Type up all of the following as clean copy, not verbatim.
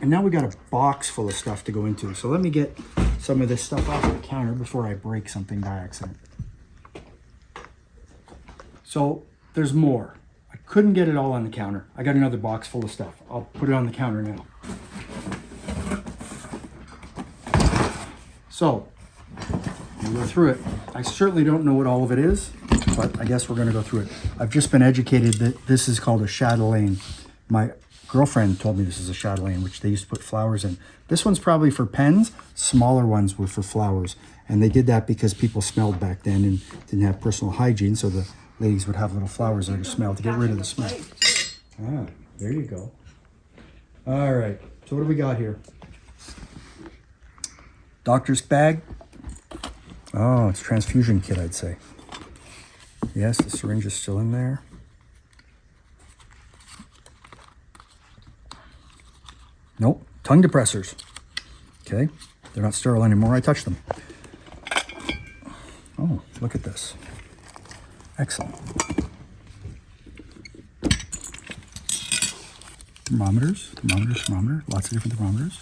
And now we got a box full of stuff to go into. So let me get some of this stuff off the counter before I break something by accident. So there's more. I couldn't get it all on the counter. I got another box full of stuff. I'll put it on the counter now. So we'll go through it. I certainly don't know what all of it is, but I guess we're going to go through it. I've just been educated that this is called a Chatelaine. My girlfriend told me this is a Chatelaine, which they used to put flowers in. This one's probably for pens. Smaller ones were for flowers. And they did that because people smelled back then and didn't have personal hygiene. So the ladies would have little flowers there to smell to get rid of the smell. Ah, there you go. All right. So what do we got here? Doctor's bag. Oh, it's transfusion kit, I'd say. Yes, the syringe is still in there. Nope, tongue depressors. Okay, they're not sterile anymore. I touched them. Oh, look at this. Excellent. Thermometers, thermometer. Lots of different thermometers.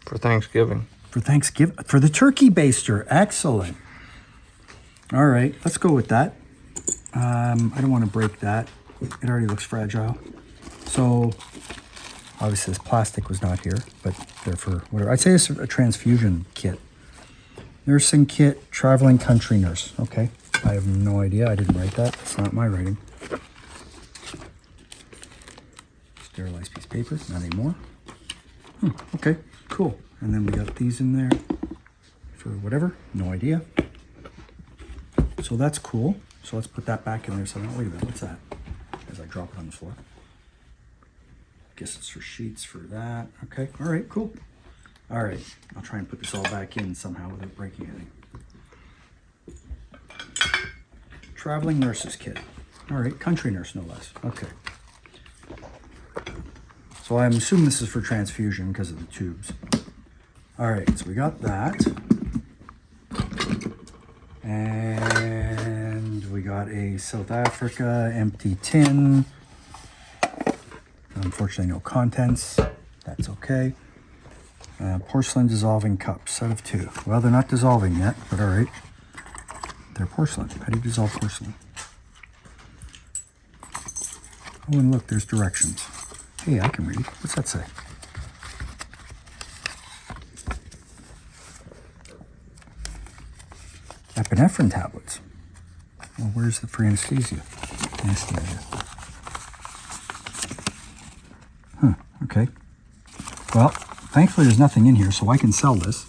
For Thanksgiving. For Thanksgiving, for the turkey baster. Excellent. All right, let's go with that. I don't want to break that. It already looks fragile. So obviously this plastic was not here, but they're for whatever. I'd say it's a transfusion kit. Nursing kit, traveling country nurse. Okay, I have no idea. I didn't write that. It's not my writing. Sterilized piece of paper, not anymore. Okay, cool. And then we got these in there for whatever, no idea. So that's cool. So let's put that back in there. So wait a minute, what's that? As I drop it on the floor. Guess it's for sheets for that. Okay, all right, cool. All right, I'll try and put this all back in somehow without breaking anything. Traveling nurses kit. All right, country nurse no less. Okay. So I'm assuming this is for transfusion because of the tubes. All right, so we got that. And we got a South Africa empty tin. Unfortunately, no contents. That's okay. Porcelain dissolving cups out of 2. Well, they're not dissolving yet, but all right. They're porcelain. How do you dissolve porcelain? Oh, and look, there's directions. Hey, I can read. What's that say? Epinephrine tablets. Well, where's the pre-anesthesia? Anesthesia. Okay. Well, thankfully there's nothing in here, so I can sell this.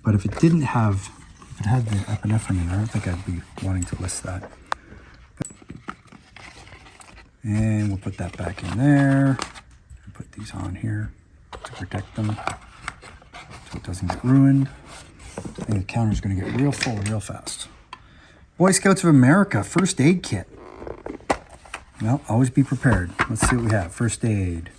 But if it didn't have, if it had the epinephrine in there, I don't think I'd be wanting to list that. And we'll put that back in there. And put these on here to protect them so it doesn't get ruined. I think the counter's going to get real full real fast. Boy Scouts of America first aid kit. Well, always be prepared. Let's see what we have. First aid.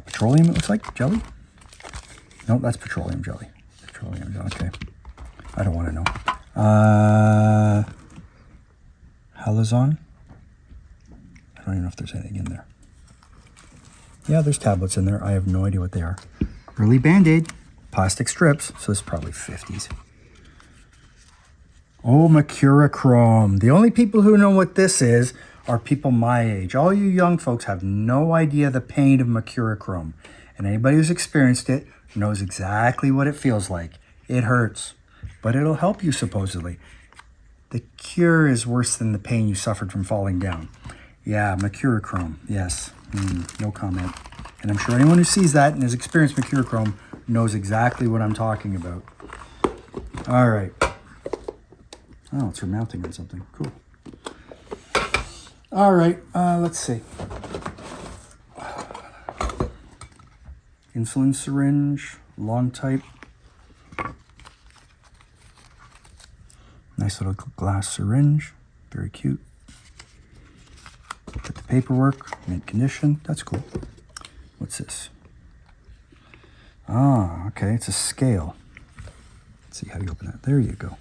Petroleum, it looks like. Jelly? No, that's petroleum jelly. Petroleum jelly, okay. I don't want to know. Halazon? I don't even know if there's anything in there. Yeah, there's tablets in there. I have no idea what they are. Early Band-Aid. Plastic strips. So this is probably 50s. Oh, Mercurochrome. The only people who know what this is are people my age. All you young folks have no idea the pain of Mercurochrome. And anybody who's experienced it knows exactly what it feels like. It hurts, but it'll help you supposedly. The cure is worse than the pain you suffered from falling down. Yeah, Mercurochrome, yes. No comment. And I'm sure anyone who sees that and has experienced Mercurochrome knows exactly what I'm talking about. All right. Oh, it's for mounting on something. Cool. All right, let's see. Insulin syringe, long type. Nice little glass syringe, very cute. Got the paperwork, mint condition, that's cool. What's this? Ah, okay, it's a scale. Let's see, how do you open that? There you go.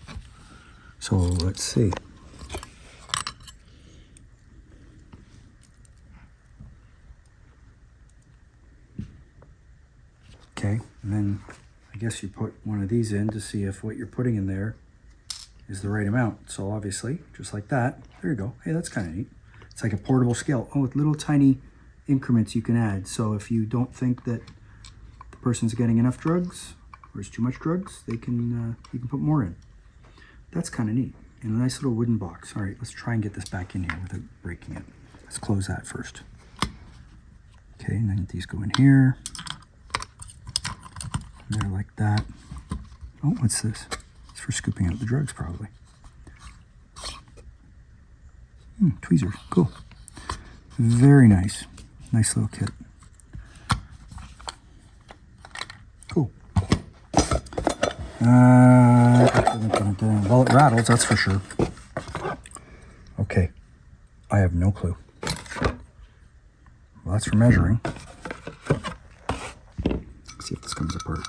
So let's see. Okay, and then I guess you put one of these in to see if what you're putting in there is the right amount. So obviously, just like that, there you go. Hey, that's kind of neat. It's like a portable scale. Oh, with little tiny increments you can add. So if you don't think that the person's getting enough drugs or it's too much drugs, they can you can put more in. That's kind of neat. In a nice little wooden box. All right, let's try and get this back in here without breaking it. Let's close that first. Okay, and then these go in here. And they're like that. Oh, what's this? It's for scooping out the drugs, probably. Tweezers, cool. Very nice. Nice little kit. Cool. Well, it rattles, that's for sure. Okay. I have no clue. Well, that's for measuring. Let's see if this comes apart.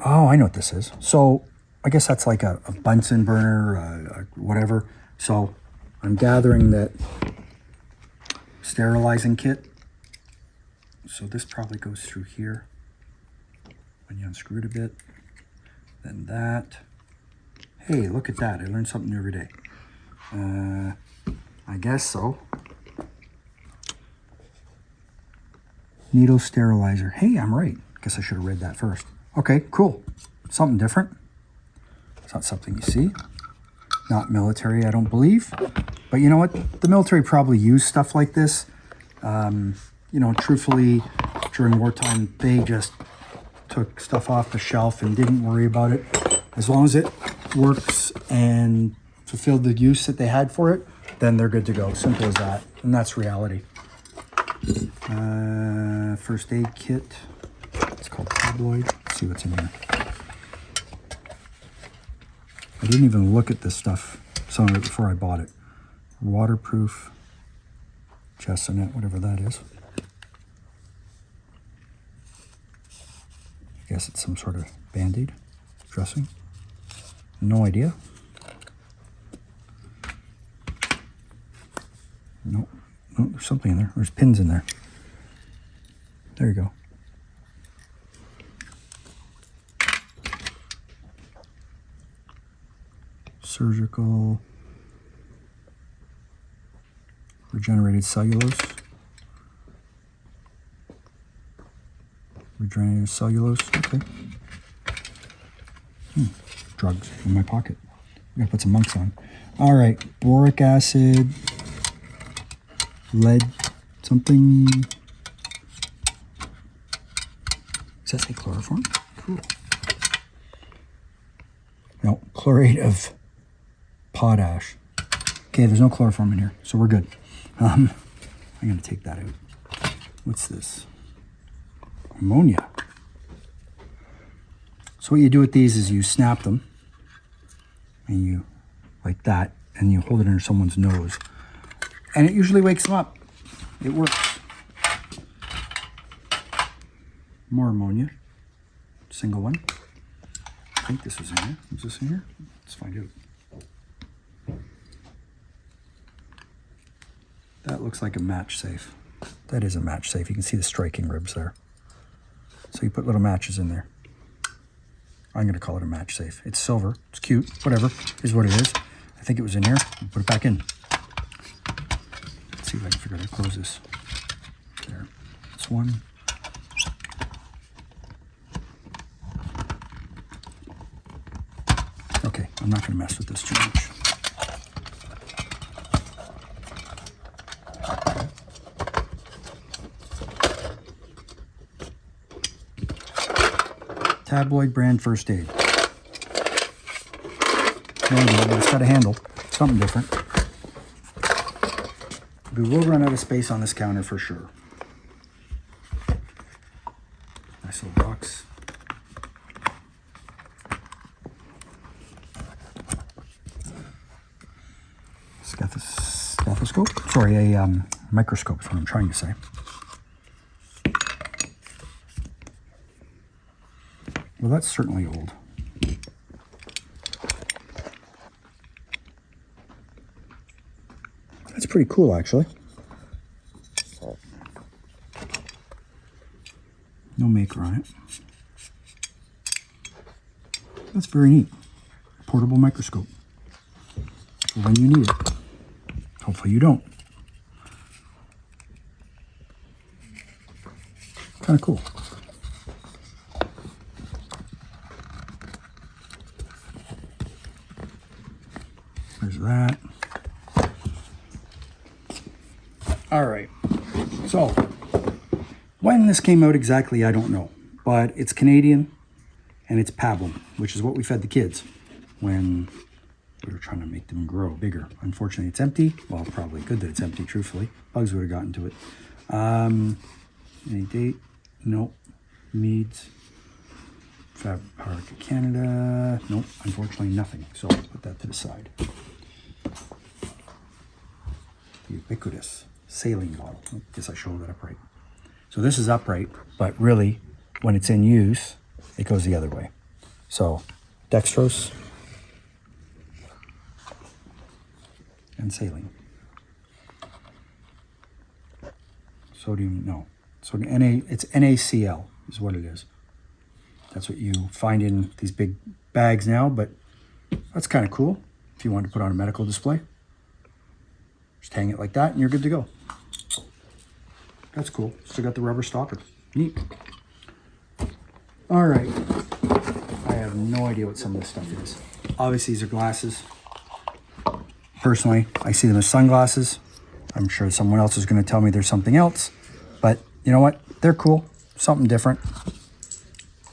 Oh, I know what this is. So I guess that's like a Bunsen burner, whatever. So I'm gathering that sterilizing kit. So this probably goes through here when you unscrew it a bit. Then that. Hey, look at that. I learn something new every day. I guess so. Needle sterilizer. Hey, I'm right. Guess I should have read that first. Okay, cool. Something different. It's not something you see. Not military, I don't believe. But you know what? The military probably used stuff like this. You know, truthfully, during wartime, they just took stuff off the shelf and didn't worry about it. As long as it works and fulfilled the use that they had for it, then they're good to go. Simple as that. And that's reality. First aid kit. It's called Tabloid. Let's see what's in here. I didn't even look at this stuff, some of it before I bought it. Waterproof chestnut, whatever that is. I guess it's some sort of Band-Aid dressing. No idea. Nope. Oh, there's something in there. There's pins in there. There you go. Surgical regenerated cellulose. Regenerated cellulose. Okay. Drugs in my pocket. I'm gonna put some monks on. All right. Boric acid. Lead. Something. Does that say chloroform? Cool. No, chlorate of potash. Okay, there's no chloroform in here, so we're good. I'm gonna take that out. What's this? Ammonia. So what you do with these is you snap them, and you, like that, and you hold it under someone's nose. And it usually wakes them up. It works. More ammonia. Single one. I think this was in here. Was this in here? Let's find out. That looks like a match safe. That is a match safe. You can see the striking ribs there. So you put little matches in there. I'm going to call it a match safe. It's silver. It's cute. Whatever. Here's what it is. I think it was in here. I'll put it back in. Let's see if I can figure out how to close this. There. This one. Okay, I'm not going to mess with this too much. Tabloid brand first aid. It's got a handle. Something different. We will run out of space on this counter for sure. Nice little box. Stethoscope? Sorry, a microscope is what I'm trying to say. Well, that's certainly old. That's pretty cool, actually. No maker on it. That's very neat. Portable microscope. For when you need it. Hopefully you don't. Kind of cool. There's that. All right. So, when this came out exactly, I don't know. But it's Canadian and it's pablum, which is what we fed the kids when we were trying to make them grow bigger. Unfortunately, it's empty. Well, probably good that it's empty, truthfully. Bugs would have gotten to it. Any date? Nope. Meads. Fabric Canada. Nope. Unfortunately, nothing. So I'll put that to the side. The ubiquitous saline bottle. I guess I showed that upright. So this is upright, but really, when it's in use, it goes the other way. So, dextrose and saline. Sodium, no. Sodium, it's NaCl is what it is. That's what you find in these big bags now, but that's kind of cool if you want to put on a medical display. Just hang it like that and you're good to go. That's cool. Still got the rubber stopper. Neat. All right. I have no idea what some of this stuff is. Obviously, these are glasses. Personally, I see them as sunglasses. I'm sure someone else is going to tell me there's something else. But you know what? They're cool. Something different.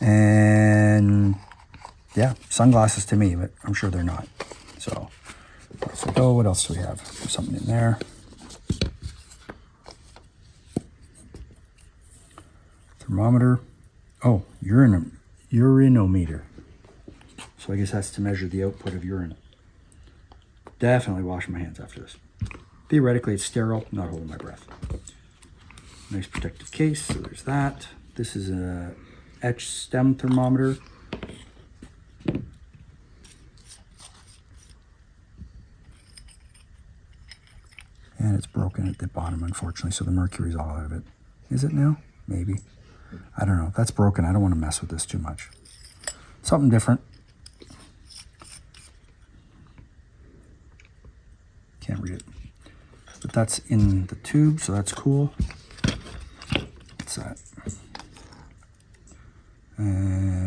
And yeah, sunglasses to me, but I'm sure they're not. So let's go. What else do we have? There's something in there. Thermometer. Oh, urinometer. So I guess that's to measure the output of urine. Definitely wash my hands after this. Theoretically, it's sterile. Not holding my breath. Nice protective case. So there's that. This is a Etched stem thermometer. And it's broken at the bottom, unfortunately, so the mercury's all out of it. Is it now? Maybe. I don't know. That's broken. I don't want to mess with this too much. Something different. Can't read it. But that's in the tube, so that's cool. What's that?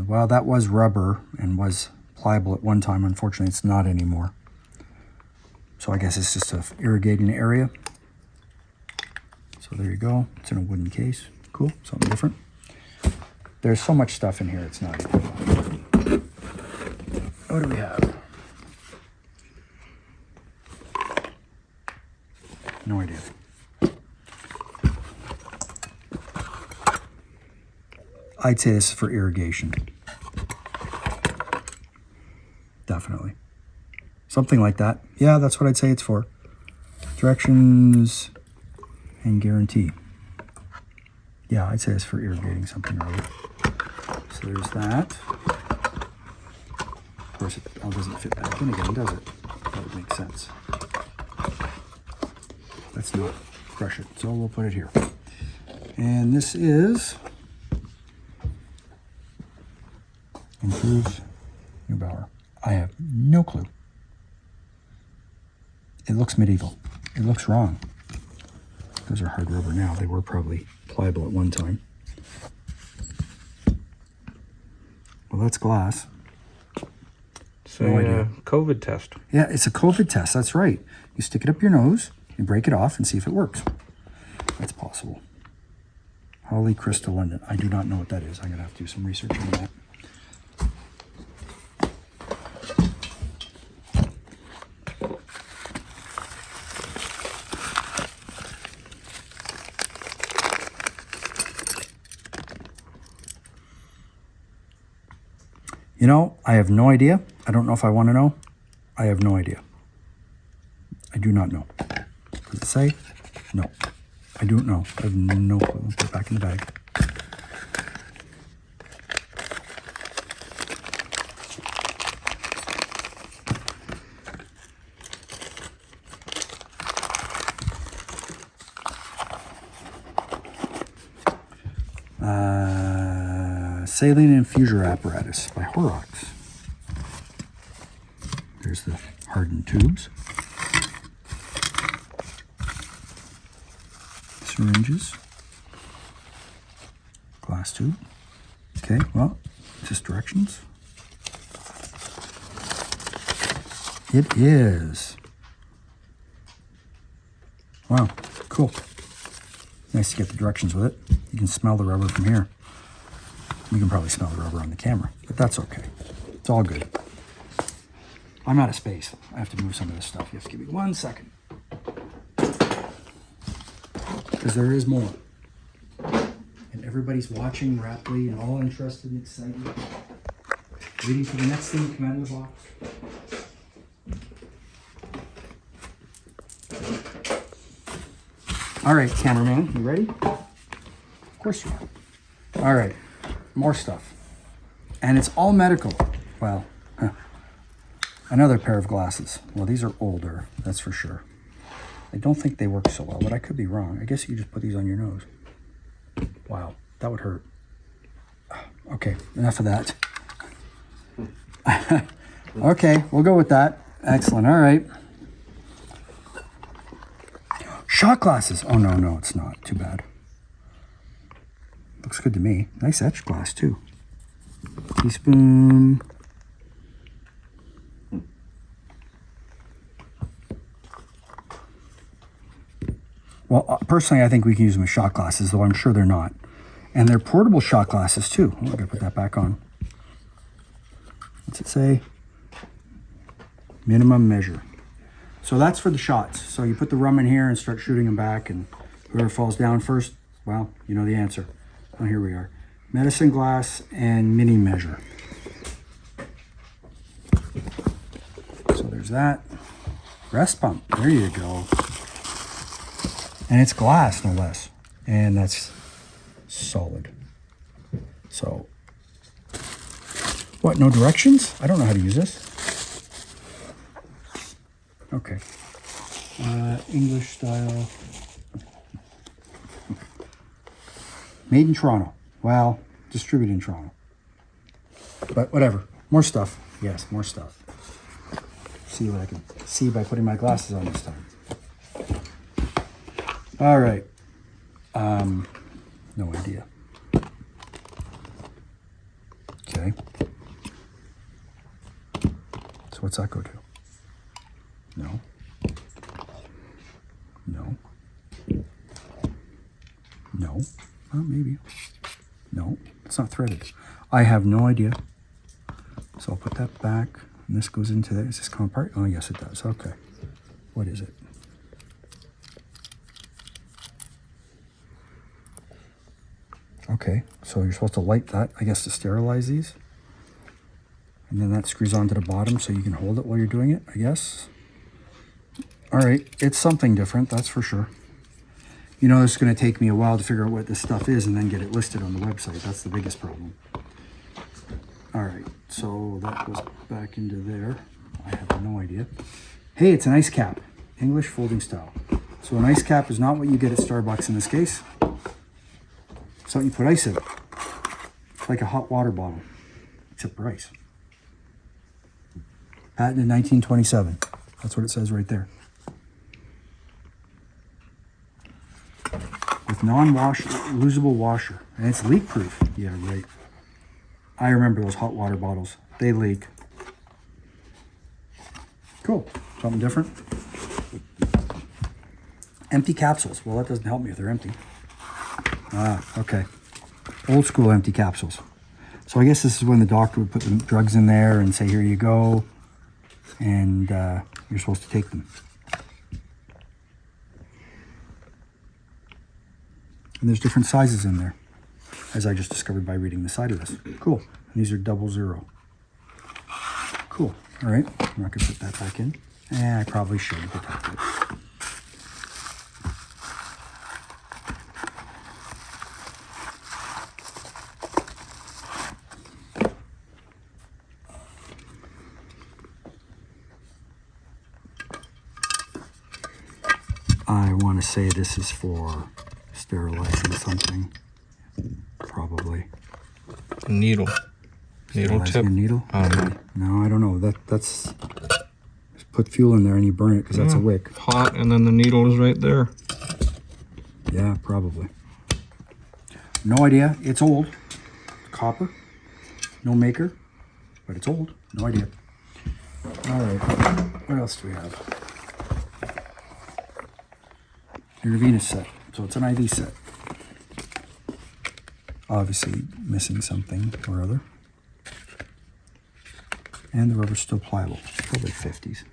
Well, that was rubber and was pliable at one time. Unfortunately, it's not anymore. So I guess it's just an irrigating area. So there you go. It's in a wooden case. Cool. Something different. There's so much stuff in here, it's not even fun. What do we have? No idea. I'd say this is for irrigation. Definitely. Something like that. Yeah, that's what I'd say it's for. Directions and guarantee. Yeah, I'd say it's for irrigating something early. So there's that. Of course, it all doesn't fit back in again, does it? That would make sense. Let's not crush it, so we'll put it here. And this is improved NeuBauer. I have no clue. It looks medieval. It looks wrong. Those are hard rubber now. They were probably pliable at one time. Well, that's glass. So no idea. COVID test. Yeah, it's a COVID test. That's right. You stick it up your nose, you break it off, and see if it works. That's possible. Holly Crystal London. I do not know what that is. I'm going to have to do some research on that. You know, I have no idea. I don't know if I want to know. I have no idea. I do not know. Does it say? No. I don't know. I have no clue. Put it back in the bag. Saline Infuser Apparatus by Horrocks. There's the hardened tubes. Syringes. Glass tube. Okay, well, just directions. It is. Wow, cool. Nice to get the directions with it. You can smell the rubber from here. You can probably smell the rubber on the camera, but that's okay. It's all good. I'm out of space. I have to move some of this stuff. You have to give me 1 second. Because there is more. And everybody's watching rapidly and all interested and excited. Waiting for the next thing to come out of the box. All right, cameraman, you ready? Of course you are. All right, more stuff. And it's all medical. Well, another pair of glasses. Well, these are older, that's for sure. I don't think they work so well, but I could be wrong. I guess you could just put these on your nose. Wow, that would hurt. Okay, enough of that. Okay, we'll go with that. Excellent, all right. Shot glasses. Oh, no, it's not. Too bad. Looks good to me. Nice etched glass, too. Teaspoon. Well, personally, I think we can use them as shot glasses, though I'm sure they're not. And they're portable shot glasses, too. Oh, I gotta put that back on. What's it say? Minimum measure. So that's for the shots. So you put the rum in here and start shooting them back, and whoever falls down first, well, you know the answer. Oh, here we are. Medicine glass and mini measure. So there's that. Breast pump. There you go. And it's glass, no less. And that's solid. So, what, no directions? I don't know how to use this. Okay. English style. Made in Toronto. Well, distributed in Toronto. But whatever. More stuff. Yes, more stuff. See what I can see by putting my glasses on this time. All right. No idea. Okay. So what's that go to? No. No. No. Oh, maybe. No, it's not threaded. I have no idea. So I'll put that back. And this goes into there. Does this come apart? Oh, yes, it does. Okay. What is it? Okay, so you're supposed to light that, I guess, to sterilize these. And then that screws onto the bottom so you can hold it while you're doing it, I guess. All right, it's something different, that's for sure. You know, it's going to take me a while to figure out what this stuff is and then get it listed on the website. That's the biggest problem. All right, so that goes back into there. I have no idea. Hey, it's an ice cap, English folding style. So an ice cap is not what you get at Starbucks in this case. Something you put ice in. It's like a hot water bottle, except for ice. Patent in 1927. That's what it says right there. With non-wash, losable washer. And it's leak proof. Yeah, right. I remember those hot water bottles. They leak. Cool. Something different. Empty capsules. Well, that doesn't help me if they're empty. Ah, okay. Old school empty capsules. So I guess this is when the doctor would put the drugs in there and say, here you go. And you're supposed to take them. And there's different sizes in there, as I just discovered by reading the side of this. Cool. And these are 00. Cool. All right. I'm not going to put that back in. I probably should protect it. I want to say this is for sterilizing something, probably. Needle. Needle Sterilizing tip. a needle? I don't know. No, I don't know. That's just put fuel in there and you burn it because that's a wick. Hot, and then the needle is right there. Yeah, probably. No idea. It's old. Copper. No maker, but it's old. No idea. All right. What else do we have? Intravenous set. So it's an IV set. Obviously missing something or other. And the rubber's still pliable. Probably 50s.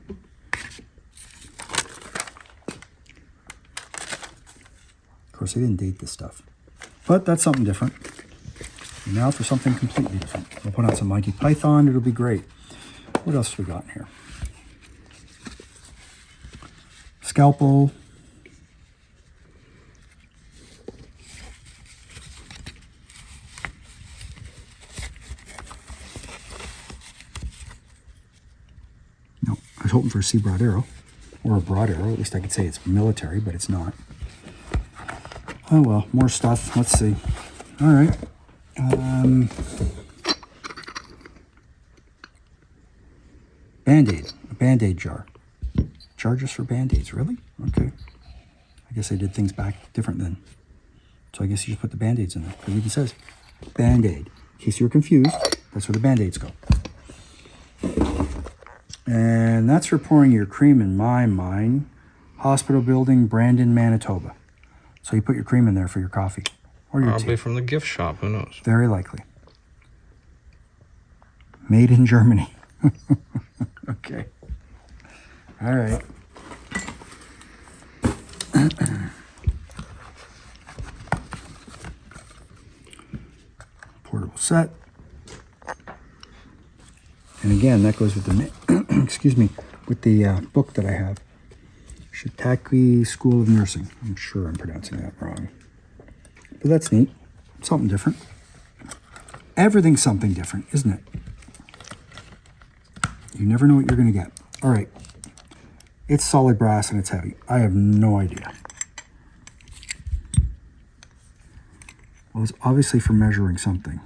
Of course, they didn't date this stuff. But that's something different. And now for something completely different. We'll put on some Monty Python. It'll be great. What else have we got in here? Scalpel. No, I was hoping for a sea broad arrow. Or a broad arrow. At least I could say it's military, but it's not. Oh well, more stuff. Let's see. All right. Band-Aid. A Band-Aid jar. Jar just for Band-Aids, really? Okay. I guess they did things back different then. So I guess you just put the Band-Aids in there. It even says Band-Aid. In case you're confused, that's where the Band-Aids go. And that's for pouring your cream in my mind. Hospital building, Brandon, Manitoba. So you put your cream in there for your coffee. Or your Probably tea. from the gift shop. Who knows? Very likely. Made in Germany. Okay. All right. Portable set. And again, that goes with the excuse me, with the book that I have. Shiitake School of Nursing. I'm sure I'm pronouncing that wrong. But that's neat. Something different. Everything's something different, isn't it? You never know what you're going to get. All right. It's solid brass and it's heavy. I have no idea. Well, it's obviously for measuring something.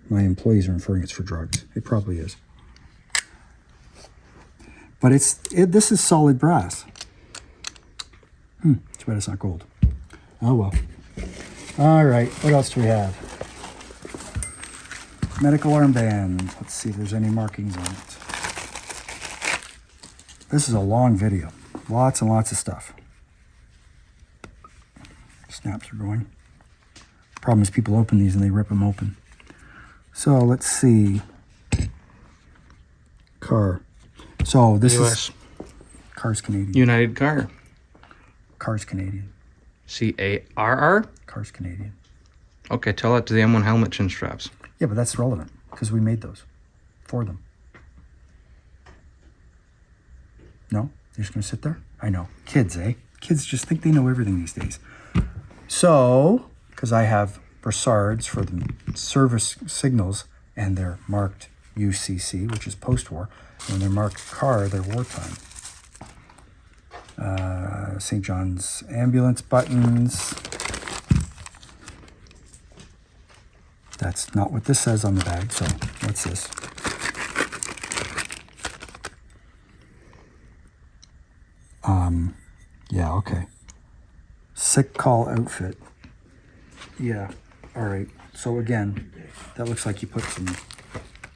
My employees are inferring it's for drugs. It probably is. But this is solid brass. Too bad it's not gold. Oh well. All right, what else do we have? Medical armband. Let's see if there's any markings on it. This is a long video. Lots and lots of stuff. Snaps are going. Problem is people open these and they rip them open. So let's see. Car. So this US. is Car's Canadian. United Car. Car's Canadian. CARR? Car's Canadian. Okay, tell that to the M1 helmet chin straps. Yeah, but that's relevant because we made those for them. No? You're just going to sit there? I know. Kids, eh? Kids just think they know everything these days. So, because I have brassards for the service signals and they're marked UCC, which is post-war. When they're marked CAR, they're wartime. St. John's ambulance buttons. That's not what this says on the bag, so what's this? Yeah, okay. Sick call outfit. Yeah, all right. So again, that looks like you put some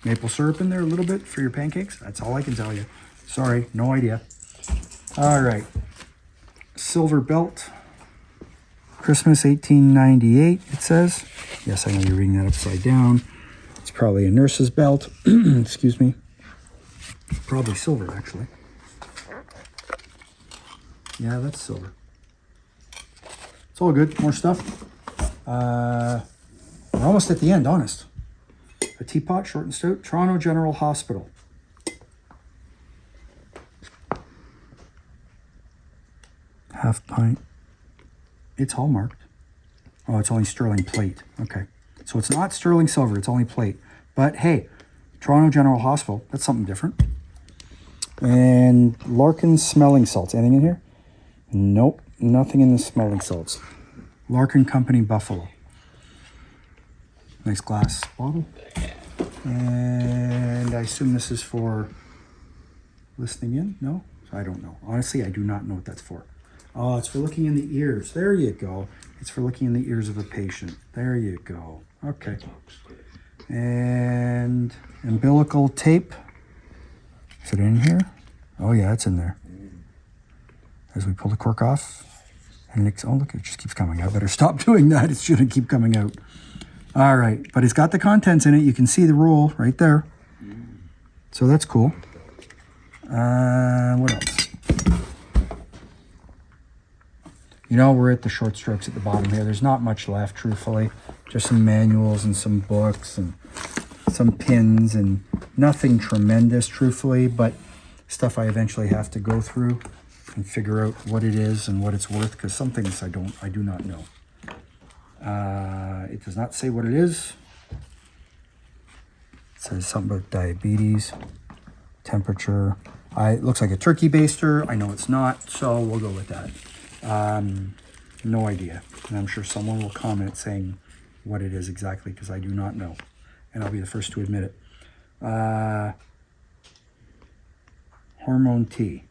maple syrup in there a little bit for your pancakes. That's all I can tell you. Sorry, no idea. All right. Silver belt. Christmas 1898, it says. Yes, I know you're reading that upside down. It's probably a nurse's belt. Excuse me. Probably silver, actually. Yeah, that's silver. It's all good. More stuff. We're almost at the end, honest. A teapot, short and stout. Toronto General Hospital. Half pint. It's hallmarked. Oh, it's only sterling plate. Okay. So it's not sterling silver. It's only plate. But hey, Toronto General Hospital. That's something different. And Larkin smelling salts. Anything in here? Nope. Nothing in the smelling salts. Larkin Company Buffalo. Nice glass bottle. And I assume this is for listening in? No? I don't know. Honestly, I do not know what that's for. Oh, it's for looking in the ears. There you go. It's for looking in the ears of a patient. There you go. Okay. And umbilical tape. Is it in here? Oh yeah, it's in there. As we pull the cork off. And it's, oh look, it just keeps coming. I better stop doing that. It shouldn't keep coming out. All right, but it's got the contents in it. You can see the roll right there. So that's cool. What else? You know, we're at the short strokes at the bottom here. There's not much left, truthfully. Just some manuals and some books and some pins and nothing tremendous, truthfully, but stuff I eventually have to go through and figure out what it is and what it's worth, because some things I do not know. It does not say what it is. It says something about diabetes, temperature. It looks like a turkey baster. I know it's not, so we'll go with that. No idea. And I'm sure someone will comment saying what it is exactly, because I do not know. And I'll be the first to admit it. Hormone tea.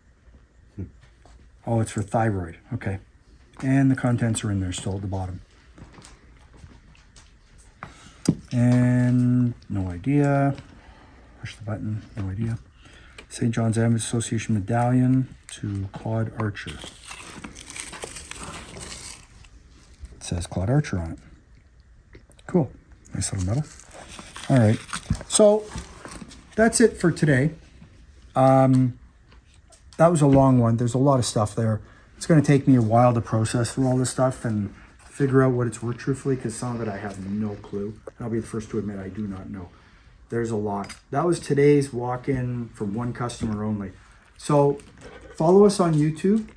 Oh, it's for thyroid. Okay. And the contents are in there still at the bottom. And no idea. Push the button. No idea. St. John's Ambulance Association medallion to Claude Archer. It says Claude Archer on it. Cool. Nice little medal. All right. So that's it for today. That was a long one. There's a lot of stuff there. It's going to take me a while to process through all this stuff and figure out what it's worth, truthfully, because some of it I have no clue. I'll be the first to admit I do not know. There's a lot. That was today's walk-in from one customer only. So follow us on YouTube.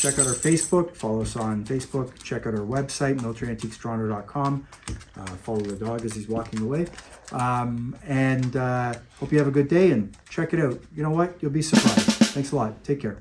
Check out our Facebook. Follow us on Facebook. Check out our website, militaryAntiquestoronto.com. Follow the dog as he's walking away. Hope you have a good day and check it out. You know what? You'll be surprised. Thanks a lot. Take care.